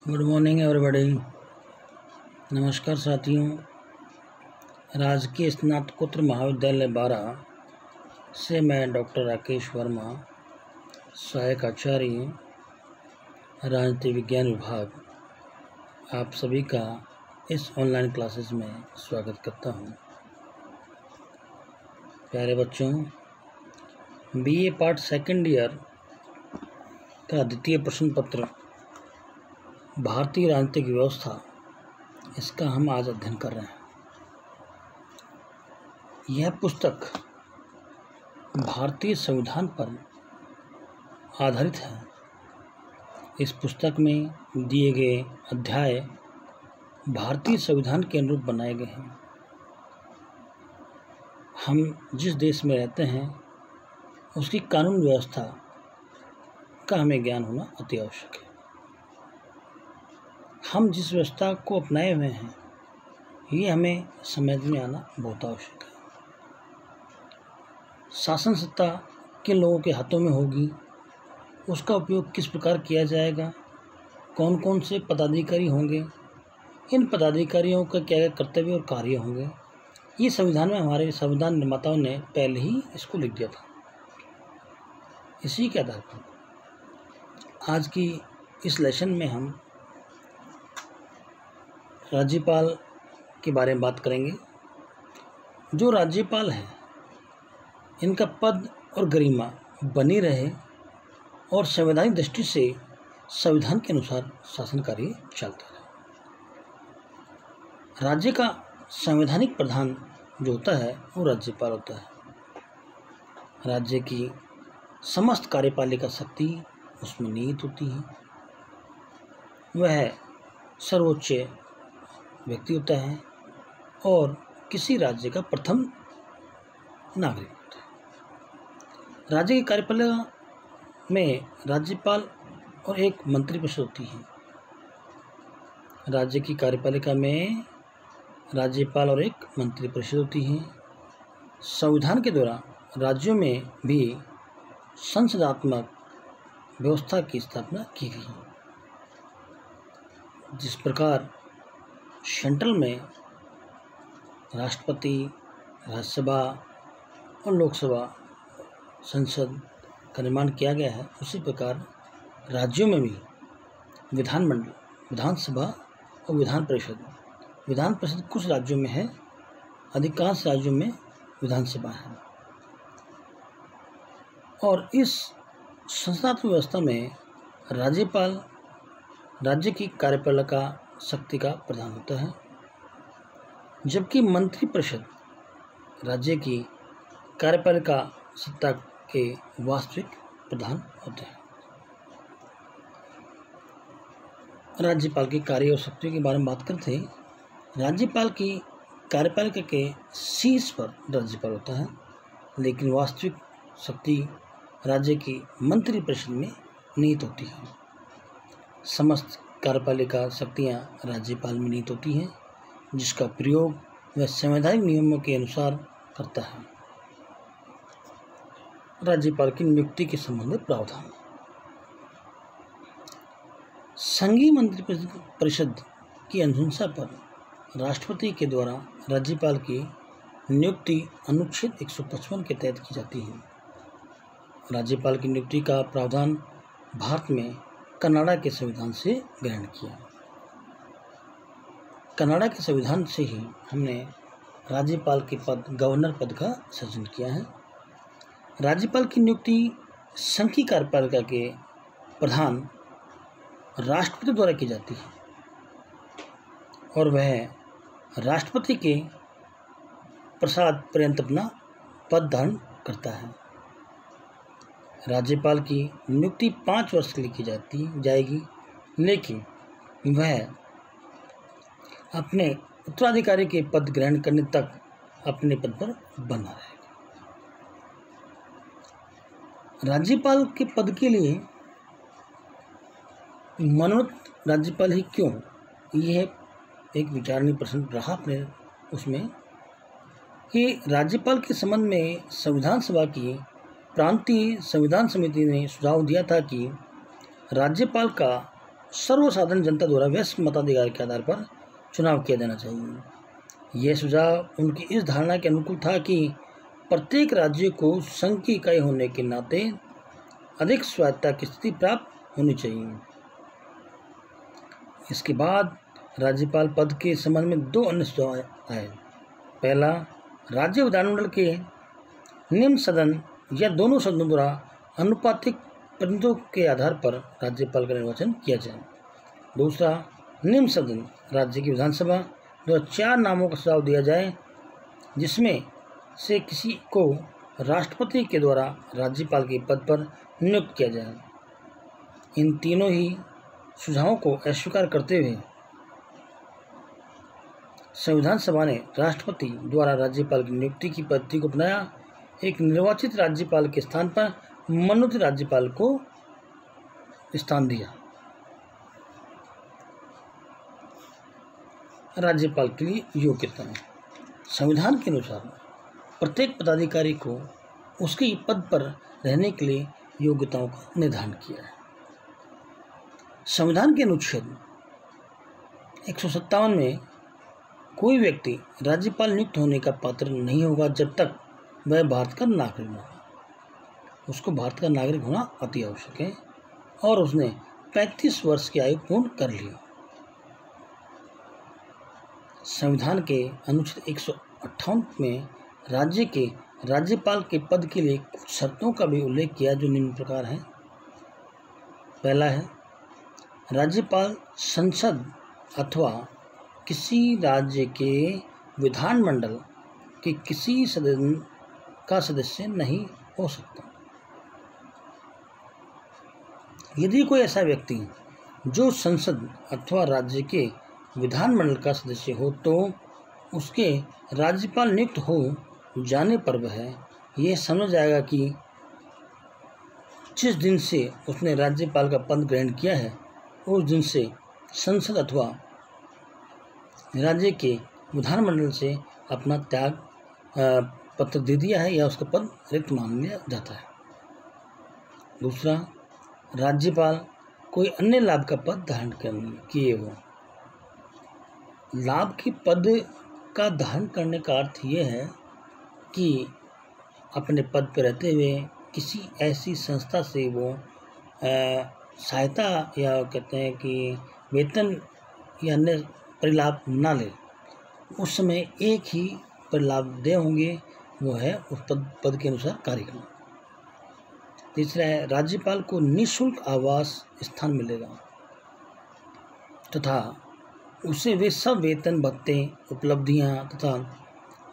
Good morning everybody. नमस्कार साथियों। राजकीय स्नातकोत्तर महाविद्यालय 12 से मैं डॉक्टर राकेश वर्मा, सहायक आचार्य, राजनीति विज्ञान विभाग, आप सभी का इस ऑनलाइन क्लासेस में स्वागत करता हूं। प्यारे बच्चों, बीए पार्ट सेकंड ईयर का द्वितीय प्रश्न पत्र भारतीय राजनीतिक व्यवस्था, इसका हम आज अध्ययन कर रहे हैं। यह पुस्तक भारतीय संविधान पर आधारित है। इस पुस्तक में दिए गए अध्याय भारतीय संविधान के अनुरूप बनाए गए हैं। हम जिस देश में रहते हैं उसकी कानून व्यवस्था का हमें ज्ञान होना अति आवश्यक है। हम जिस व्यवस्था को अपनाए हुए हैं ये हमें समझ में आना बहुत आवश्यक है। शासन सत्ता किन लोगों के हाथों में होगी, उसका उपयोग किस प्रकार किया जाएगा, कौन कौन से पदाधिकारी होंगे, इन पदाधिकारियों का क्या कर्तव्य और कार्य होंगे, ये संविधान में हमारे संविधान निर्माताओं ने पहले ही इसको लिख दिया था। इसी के आधार पर आज की इस लेसन में हम राज्यपाल के बारे में बात करेंगे। जो राज्यपाल हैं इनका पद और गरिमा बनी रहे और संवैधानिक दृष्टि से संविधान के अनुसार शासन कार्य चलता रहे। राज्य का संवैधानिक प्रधान जो होता है वो राज्यपाल होता है। राज्य की समस्त कार्यपालिका शक्ति उसमें निहित होती है। वह सर्वोच्च व्यक्ति होता है और किसी राज्य का प्रथम नागरिक होता है। राज्य की कार्यपालिका में राज्यपाल और एक मंत्रिपरिषद होती है। राज्य की कार्यपालिका में राज्यपाल और एक मंत्रिपरिषद होती है। संविधान के द्वारा राज्यों में भी संसदात्मक व्यवस्था की स्थापना की गई है। जिस प्रकार सेंट्रल में राष्ट्रपति, राज्यसभा और लोकसभा संसद का निर्माण किया गया है, उसी प्रकार राज्यों में भी विधानमंडल, विधानसभा और विधान परिषद कुछ राज्यों में है, अधिकांश राज्यों में विधानसभा है। और इस संसदात्मक व्यवस्था में राज्यपाल राज्य की कार्यपालिका शक्ति का प्रधान होता है, जबकि मंत्रिपरिषद राज्य की कार्यपालिका सत्ता के वास्तविक प्रधान होते हैं। राज्यपाल की कार्य और शक्तियों के बारे में बात करते हैं। राज्यपाल की कार्यपालिका के शीर्ष पर राज्यपाल होता है, लेकिन वास्तविक शक्ति राज्य की मंत्रिपरिषद में निहित होती है। समस्त कार्यपालिका शक्तियाँ राज्यपाल में निहित होती हैं, जिसका प्रयोग वह संवैधानिक नियमों के अनुसार करता है। राज्यपाल की नियुक्ति के संबंध में प्रावधान। संघीय मंत्रिपरिषद की अनुशंसा पर राष्ट्रपति के द्वारा राज्यपाल की नियुक्ति अनुच्छेद 155 के तहत की जाती है। राज्यपाल की नियुक्ति का प्रावधान भारत में कनाडा के संविधान से ग्रहण किया। कनाडा के संविधान से ही हमने राज्यपाल के पद, गवर्नर पद का सृजन किया है। राज्यपाल की नियुक्ति संघ की कार्यपालिका के प्रधान राष्ट्रपति द्वारा की जाती है और वह राष्ट्रपति के प्रसाद पर्यंत अपना पद धारण करता है। राज्यपाल की नियुक्ति 5 वर्ष के लिए की जाएगी, लेकिन वह अपने उत्तराधिकारी के पद ग्रहण करने तक अपने पद पर बना रहेगा। राज्यपाल के पद के लिए मनोनीत राज्यपाल ही क्यों, यह एक विचारणीय प्रश्न रहा अपने उसमें कि राज्यपाल के संबंध में संविधान सभा की प्रांतीय संविधान समिति ने सुझाव दिया था कि राज्यपाल का सर्वसाधारण जनता द्वारा वयस्क मताधिकार के आधार पर चुनाव किया जाना चाहिए। यह सुझाव उनकी इस धारणा के अनुकूल था कि प्रत्येक राज्य को संघ की इकाई होने के नाते अधिक स्वायत्तता की स्थिति प्राप्त होनी चाहिए। इसके बाद राज्यपाल पद के संबंध में दो अन्य सुझाव आए। पहला, राज्य विधानमंडल के निम्न सदन या दोनों सदनों द्वारा अनुपातिक प्रतिनिधित्व के आधार पर राज्यपाल का निर्वाचन किया जाए। दूसरा, निम्न सदन राज्य की विधानसभा द्वारा 4 नामों का सुझाव दिया जाए, जिसमें से किसी को राष्ट्रपति के द्वारा राज्यपाल के पद पर नियुक्त किया जाए। इन तीनों ही सुझावों को अस्वीकार करते हुए संविधान सभा ने राष्ट्रपति द्वारा राज्यपाल की नियुक्ति की पद्धति को अपनाया। एक निर्वाचित राज्यपाल के स्थान पर मनोनीत राज्यपाल को स्थान दिया। राज्यपाल के लिए योग्यता। संविधान के अनुसार प्रत्येक पदाधिकारी को उसके पद पर रहने के लिए योग्यताओं का निर्धारण किया है। संविधान के अनुच्छेद 157 में कोई व्यक्ति राज्यपाल नियुक्त होने का पात्र नहीं होगा जब तक वह भारत का नागरिक न हो। उसको भारत का नागरिक होना अति आवश्यक है और उसने 35 वर्ष की आयु पूर्ण कर ली। संविधान के अनुच्छेद 158 में राज्य के राज्यपाल के पद के लिए कुछ शर्तों का भी उल्लेख किया जो निम्न प्रकार है। पहला है, राज्यपाल संसद अथवा किसी राज्य के विधानमंडल के किसी सदन का सदस्य नहीं हो सकता। यदि कोई ऐसा व्यक्ति जो संसद अथवा राज्य के विधानमंडल का सदस्य हो तो उसके राज्यपाल नियुक्त हो जाने पर वह यह समझ जाएगा कि जिस दिन से उसने राज्यपाल का पद ग्रहण किया है उस दिन से संसद अथवा राज्य के विधानमंडल से अपना त्याग पत्र दे दिया है या उसका पद रिक्त मान लिया जाता है। दूसरा, राज्यपाल कोई अन्य लाभ का पद धारण किए हो। लाभ के पद का धारण करने का अर्थ ये है कि अपने पद पर रहते हुए किसी ऐसी संस्था से वो सहायता या कहते हैं कि वेतन या अन्य परिलाभ ना ले, उस समय एक ही परिलाभ दे होंगे, वो है उस पद के अनुसार कार्य करना। तीसरा है, राज्यपाल को निःशुल्क आवास स्थान मिलेगा तथा उसे वे सब वेतन भत्ते उपलब्धियां तथा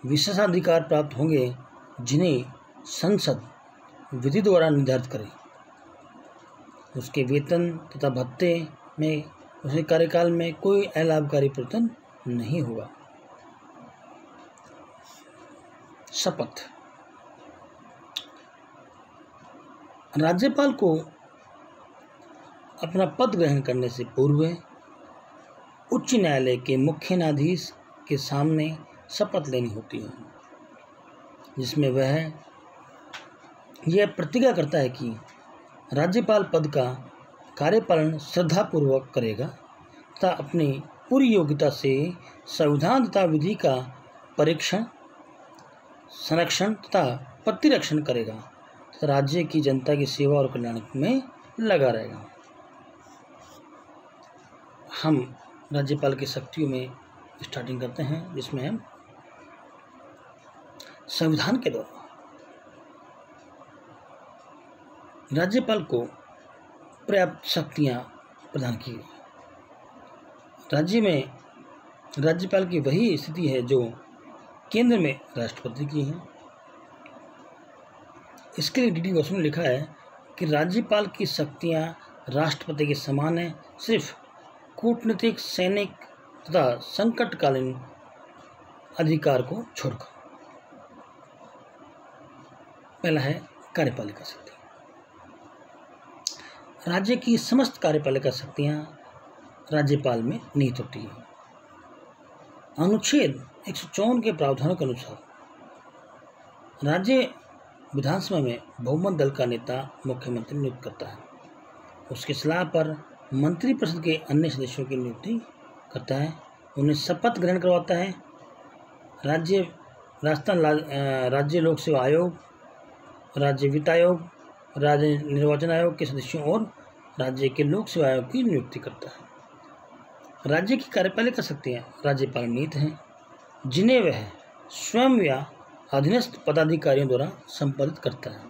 विशेषाधिकार प्राप्त होंगे जिन्हें संसद विधि द्वारा निर्धारित करे। उसके वेतन तथा भत्ते में उसके कार्यकाल में कोई अलाभकारी परिवर्तन नहीं होगा। शपथ। राज्यपाल को अपना पद ग्रहण करने से पूर्व उच्च न्यायालय के मुख्य न्यायाधीश के सामने शपथ लेनी होती है, जिसमें वह यह प्रतिज्ञा करता है कि राज्यपाल पद का कार्यपालन श्रद्धापूर्वक करेगा तथा अपनी पूरी योग्यता से संविधान तथा विधि का परीक्षण, संरक्षण तथा प्रतिरक्षण करेगा तथा राज्य की जनता की सेवा और कल्याण में लगा रहेगा। हम राज्यपाल की शक्तियों में स्टार्टिंग करते हैं, जिसमें हम संविधान के द्वारा राज्यपाल को पर्याप्त शक्तियां प्रदान की गई। राज्य में राज्यपाल की वही स्थिति है जो केंद्र में राष्ट्रपति की है। इसके लिए डी.डी. वासु ने लिखा है कि राज्यपाल की शक्तियां राष्ट्रपति के समान है, सिर्फ कूटनीतिक, सैनिक तथा संकटकालीन अधिकार को छोड़कर। पहला है कार्यपालिका शक्ति। राज्य की समस्त कार्यपालिका शक्तियां राज्यपाल में निहित होती है। अनुच्छेद 154 के प्रावधानों के अनुसार राज्य विधानसभा में बहुमत दल का नेता मुख्यमंत्री नियुक्त करता है। उसकी सलाह पर मंत्रिपरिषद के अन्य सदस्यों की नियुक्ति करता है, उन्हें शपथ ग्रहण करवाता है। राज्य लोक सेवा आयोग, राज्य वित्त आयोग, राज्य निर्वाचन आयोग के सदस्यों और राज्य के लोक सेवा आयोग की नियुक्ति करता है। राज्य की कार्यपालिका शक्तियाँ राज्यपाल नीत हैं, जिन्हें वह स्वयं या अधीनस्थ पदाधिकारियों द्वारा संपादित करता है।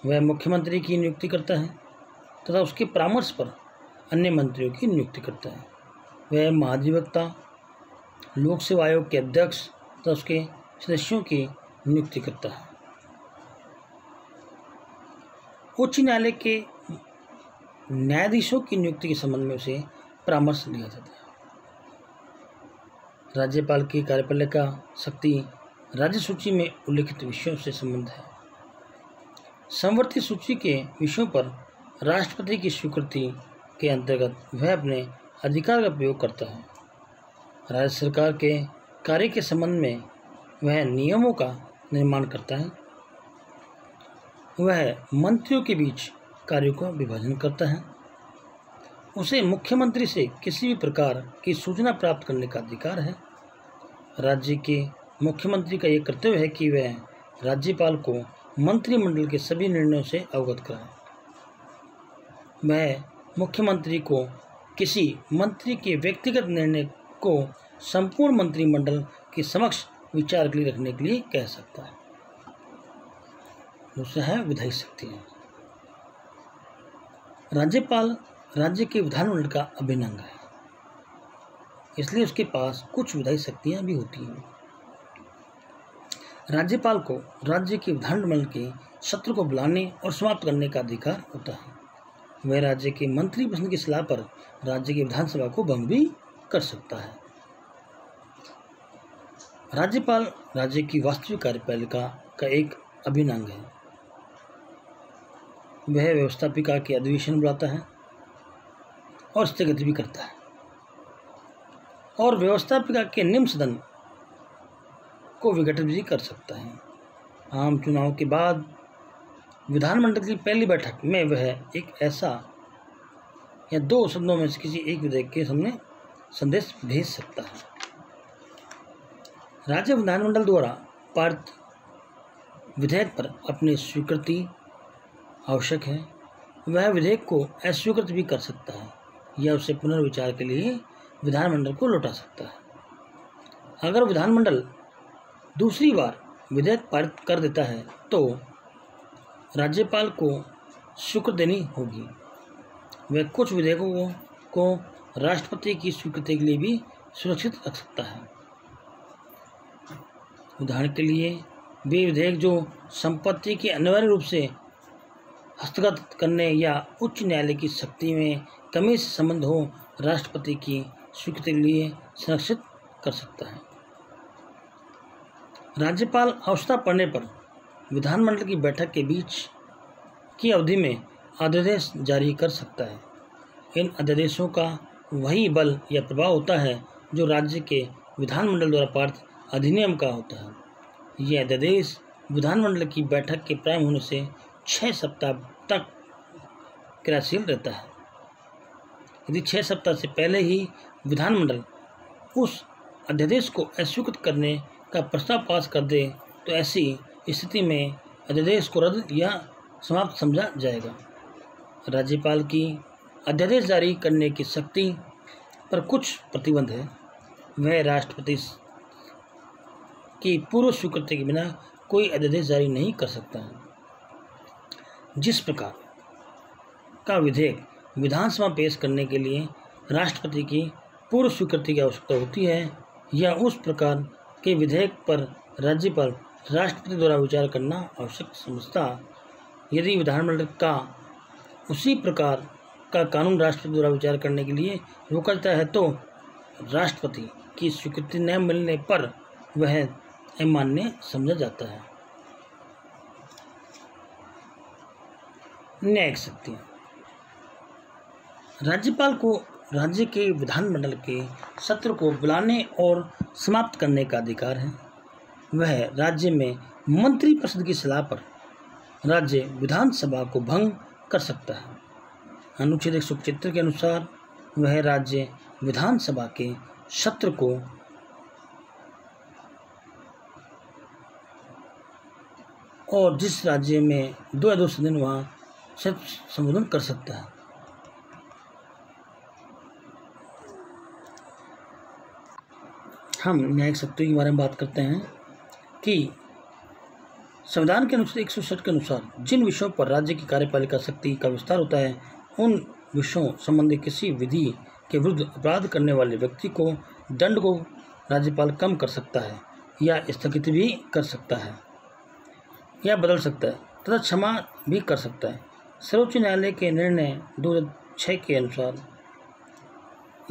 वह मुख्यमंत्री की नियुक्ति करता है तथा उसके परामर्श पर अन्य मंत्रियों की नियुक्ति करता है। वह महाधिवक्ता, लोक सेवा आयोग के अध्यक्ष तथा उसके सदस्यों की नियुक्ति करता है। उच्च न्यायालय के न्यायाधीशों की नियुक्ति के संबंध में उसे परामर्श लिया जाता है। राज्यपाल की कार्यपालिका शक्ति राज्य सूची में उल्लिखित विषयों से संबंध है। संवर्ती सूची के विषयों पर राष्ट्रपति की स्वीकृति के अंतर्गत वह अपने अधिकार का प्रयोग करता है। राज्य सरकार के कार्य के संबंध में वह नियमों का निर्माण करता है। वह मंत्रियों के बीच कार्यों का विभाजन करता है। उसे मुख्यमंत्री से किसी भी प्रकार की सूचना प्राप्त करने का अधिकार है। राज्य के मुख्यमंत्री का यह कर्तव्य है कि वह राज्यपाल को मंत्रिमंडल के सभी निर्णयों से अवगत कराए। वह मुख्यमंत्री को किसी मंत्री के व्यक्तिगत निर्णय को संपूर्ण मंत्रिमंडल के समक्ष विचार के लिए रखने के लिए कह सकता है। दूसरा है विधायी शक्तियाँ। राज्यपाल राज्य के विधानमंडल का अभिन्न अंग है, इसलिए उसके पास कुछ विधायी शक्तियाँ भी होती हैं। राज्यपाल को राज्य के विधानमंडल के सत्र को बुलाने और समाप्त करने का अधिकार होता है। वह राज्य के मंत्रिपरिषद की सलाह पर राज्य की विधानसभा को भंग भी कर सकता है। राज्यपाल राज्य की वास्तविक कार्यपालिका का एक अभिन्न अंग है। वह व्यवस्थापिका के अधिवेशन बुलाता है और स्थगित भी करता है और व्यवस्थापिका के निम्न सदन को विघटित भी कर सकता है। आम चुनाव के बाद विधानमंडल की पहली बैठक में वह एक ऐसा या दो सदनों में से किसी एक विधेयक के सामने संदेश भेज सकता है। राज्य विधानमंडल द्वारा पारित विधेयक पर अपनी स्वीकृति आवश्यक है। वह विधेयक को अस्वीकृत भी कर सकता है या उसे पुनर्विचार के लिए विधानमंडल को लौटा सकता है। अगर विधानमंडल दूसरी बार विधेयक पारित कर देता है तो राज्यपाल को स्वीकृति देनी होगी। वह कुछ विधेयकों को राष्ट्रपति की स्वीकृति के लिए भी सुरक्षित रख सकता है। उदाहरण के लिए वे विधेयक जो संपत्ति के अनिवार्य रूप से हस्तगत करने या उच्च न्यायालय की शक्ति में कमी से संबंध हो, राष्ट्रपति की स्वीकृति के लिए संरक्षित कर सकता है। राज्यपाल आवश्यकता पड़ने पर विधानमंडल की बैठक के बीच की अवधि में अध्यादेश जारी कर सकता है। इन अध्यादेशों का वही बल या प्रभाव होता है जो राज्य के विधानमंडल द्वारा पारित अधिनियम का होता है। यह अध्यादेश विधानमंडल की बैठक के प्रारंभ होने से 6 सप्ताह तक क्रियाशील रहता है। यदि 6 सप्ताह से पहले ही विधानमंडल उस अध्यादेश को अस्वीकृत करने का प्रस्ताव पास कर दे तो ऐसी स्थिति में अध्यादेश को रद्द या समाप्त समझा जाएगा। राज्यपाल की अध्यादेश जारी करने की शक्ति पर कुछ प्रतिबंध है। वह राष्ट्रपति की पूर्व स्वीकृति के बिना कोई अध्यादेश जारी नहीं कर सकता है। जिस प्रकार का विधेयक विधानसभा पेश करने के लिए राष्ट्रपति की पूर्व स्वीकृति की आवश्यकता होती है, या उस प्रकार के विधेयक पर राज्यपाल राष्ट्रपति द्वारा विचार करना आवश्यक समझता। यदि विधानमंडल का उसी प्रकार का कानून राष्ट्रपति द्वारा विचार करने के लिए रोका जाता है तो राष्ट्रपति की स्वीकृति न मिलने पर वह अमान्य समझा जाता है। न्यायिक शक्तियाँ। राज्यपाल को राज्य के विधानमंडल के सत्र को बुलाने और समाप्त करने का अधिकार है। वह राज्य में मंत्रिपरिषद की सलाह पर राज्य विधानसभा को भंग कर सकता है। अनुच्छेद 175 के अनुसार वह राज्य विधानसभा के सत्र को और जिस राज्य में 2 या 2 से दिन वहाँ से संबोधन कर सकता है। हम न्यायिक शक्तियों के बारे में बात करते हैं कि संविधान के अनुच्छेद 160 के अनुसार जिन विषयों पर राज्य की कार्यपालिका शक्ति का विस्तार होता है, उन विषयों संबंधी किसी विधि के विरुद्ध अपराध करने वाले व्यक्ति को दंड को राज्यपाल कम कर सकता है या स्थगित भी कर सकता है या बदल सकता है तथा क्षमा भी कर सकता है। सर्वोच्च न्यायालय के निर्णय 2006 के अनुसार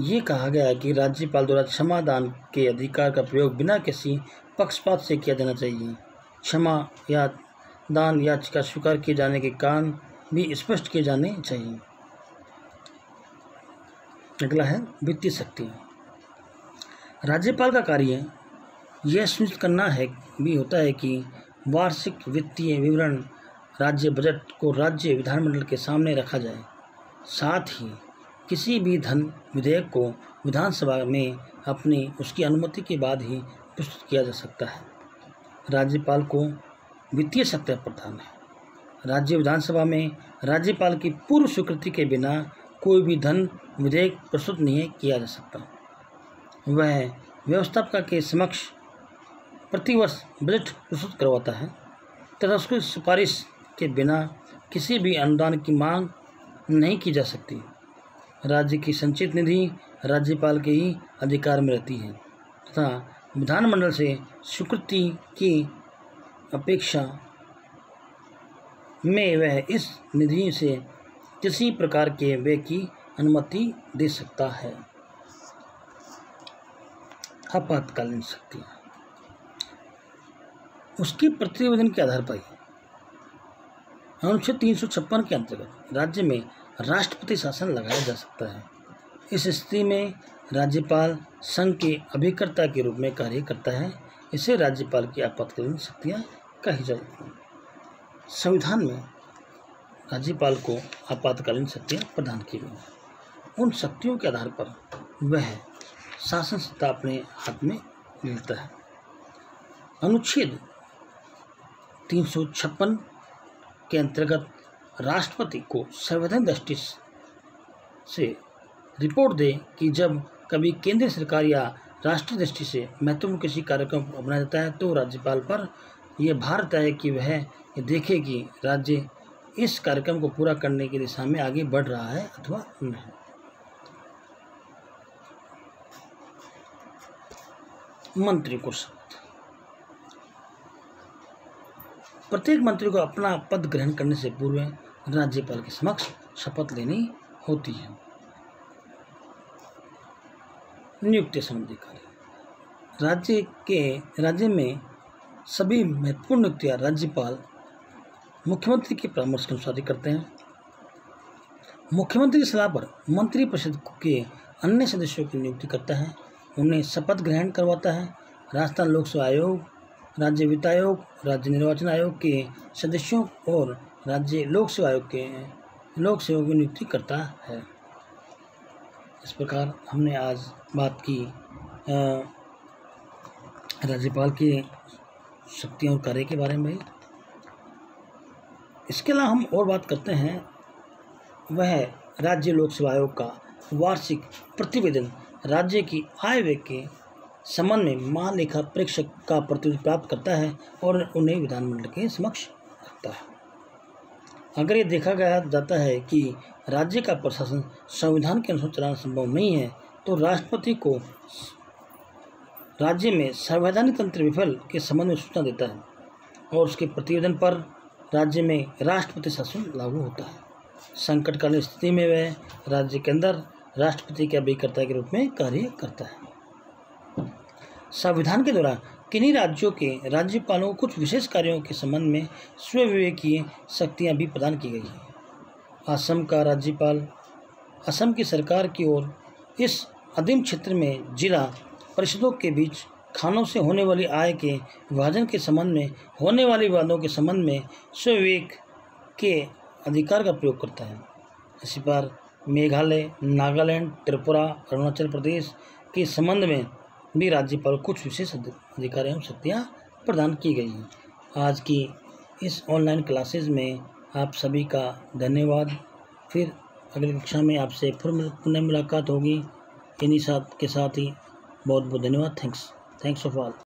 ये कहा गया है कि राज्यपाल द्वारा क्षमादान के अधिकार का प्रयोग बिना किसी पक्षपात से किया जाना चाहिए। क्षमा या दान याचिका स्वीकार किए जाने के कारण भी स्पष्ट किए जाने चाहिए। अगला है वित्तीय शक्ति। राज्यपाल का कार्य यह सुनिश्चित करना है भी होता है कि वार्षिक वित्तीय विवरण राज्य बजट को राज्य विधानमंडल के सामने रखा जाए। साथ ही किसी भी धन विधेयक को विधानसभा में उसकी अनुमति के बाद ही प्रस्तुत किया जा सकता है। राज्यपाल को वित्तीय शक्ति प्रदान है। राज्य विधानसभा में राज्यपाल की पूर्व स्वीकृति के बिना कोई भी धन विधेयक प्रस्तुत नहीं किया जा सकता। वह व्यवस्थापक के समक्ष प्रतिवर्ष बजट प्रस्तुत करवाता है तथा उसकी सिफारिश के बिना किसी भी अनुदान की मांग नहीं की जा सकती। राज्य की संचित निधि राज्यपाल के ही अधिकार में रहती है तथा विधानमंडल से स्वीकृति की अपेक्षा में वह इस निधि से किसी प्रकार के व्यय की अनुमति दे सकता है। आपातकालीन शक्ति उसके प्रतिवेदन के आधार पर अनुच्छेद 356 के अंतर्गत राज्य में राष्ट्रपति शासन लगाया जा सकता है। इस स्थिति में राज्यपाल संघ के अभिकर्ता के रूप में कार्य करता है। इसे राज्यपाल की आपातकालीन शक्तियाँ कही जाती हैं। संविधान में राज्यपाल को आपातकालीन शक्तियाँ प्रदान की गई हैं। उन शक्तियों के आधार पर वह शासन सत्ता अपने हाथ में लेता है। अनुच्छेद 356 के अंतर्गत राष्ट्रपति को संवैधानिक दृष्टि से रिपोर्ट दे कि जब कभी केंद्र सरकार या राष्ट्रीय दृष्टि से महत्वपूर्ण किसी कार्यक्रम को अपनाया जाता है तो राज्यपाल पर यह भार रहता है कि वह ये देखे कि राज्य इस कार्यक्रम को पूरा करने की दिशा में आगे बढ़ रहा है अथवा नहीं। मंत्री को शपथ। प्रत्येक मंत्री को अपना पद ग्रहण करने से पूर्व राज्यपाल के समक्ष शपथ लेनी होती है। नियुक्ति संबंधी कार्य। राज्य में सभी महत्वपूर्ण नियुक्तियां राज्यपाल मुख्यमंत्री के परामर्श के अनुसार करते हैं। मुख्यमंत्री की सलाह पर मंत्रिपरिषद के अन्य सदस्यों की नियुक्ति करता है, उन्हें शपथ ग्रहण करवाता है। राजस्थान लोक सेवा आयोग, राज्य वित्त आयोग, राज्य निर्वाचन आयोग के सदस्यों और राज्य लोक सेवा आयोग के लोक सेवकों की नियुक्ति करता है। इस प्रकार हमने आज बात की राज्यपाल की शक्तियों और कार्य के बारे में। इसके अलावा हम और बात करते हैं वह राज्य लोक सेवा आयोग का वार्षिक प्रतिवेदन राज्य की आय व्यय के संबंध में महालेखा परीक्षक का प्रतिवेदन प्राप्त करता है और उन्हें विधानमंडल के समक्ष रखता है। अगर ये देखा गया जाता है कि राज्य का प्रशासन संविधान के अनुसार चलाना संभव नहीं है तो राष्ट्रपति को राज्य में संवैधानिक तंत्र विफल के संबंध में सूचना देता है और उसके प्रतिवेदन पर राज्य में राष्ट्रपति शासन लागू होता है। संकटकालीन स्थिति में वह राज्य के अंदर राष्ट्रपति के अभिकर्ता के रूप में कार्य करता है। संविधान के द्वारा किन्हीं राज्यों के राज्यपालों को कुछ विशेष कार्यों के संबंध में स्वविवेकीय शक्तियां भी प्रदान की गई हैं। असम का राज्यपाल असम की सरकार की ओर इस अधीन क्षेत्र में जिला परिषदों के बीच खानों से होने वाली आय के विभाजन के संबंध में होने वाले विवादों के संबंध में स्वविवेक के अधिकार का प्रयोग करता है। इसी पर मेघालय, नागालैंड, त्रिपुरा, अरुणाचल प्रदेश के संबंध में भी राज्यपाल को कुछ विशेष अधिकार एवं शक्तियाँ प्रदान की गई हैं। आज की इस ऑनलाइन क्लासेस में आप सभी का धन्यवाद। फिर अगली कक्षा में आपसे फिर पुनः मुलाकात होगी। इन्हीं के साथ ही बहुत बहुत धन्यवाद। Thanks of all.